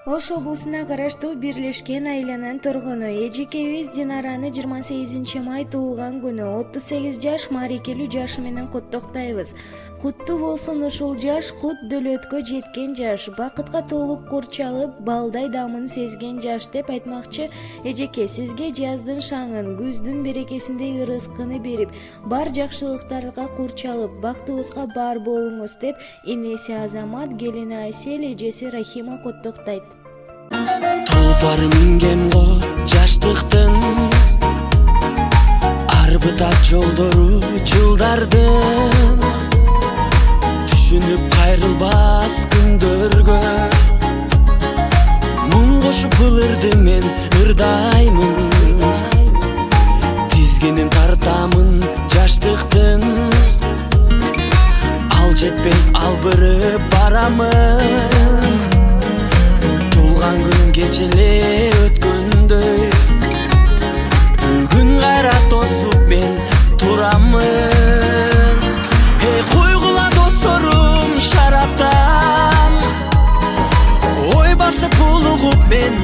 Ош облусуна караштуу Бирлешкен айланын тургуну эжекебиз Динараны 28 май туулган күнү 38 жаш маарекелүү жашы менен куттуктайбыз. Куттуу болсун ушул жаш, кут дөөлөткө жеткен жаш, бакытка толуп курчалып, балдай дамын сезген жаш деп айтмакчы. Эжеке, сизге жаздын шаңын, күздүн берекесиндей ырыскыны берип, бар жакшылыктарга курчалып, бактыбызга бар болуңуз деп энеси Азамат, келини Айсел, эжеси Рахима куттуктайт. Тулпар мингем го жаштыктын арбытат жолдору жылдардын, түшүнүп кайрылбас күндөргө муң кошуп ылырды мен ырдаймын, тизгенин тартамын жаштыктын, ал жетпей албырып барамын, туулган күн кечеле өткөндөй бүгүн кайра тосуп мен турамын. Койгула досторум шараптан, ой басып булугуп мен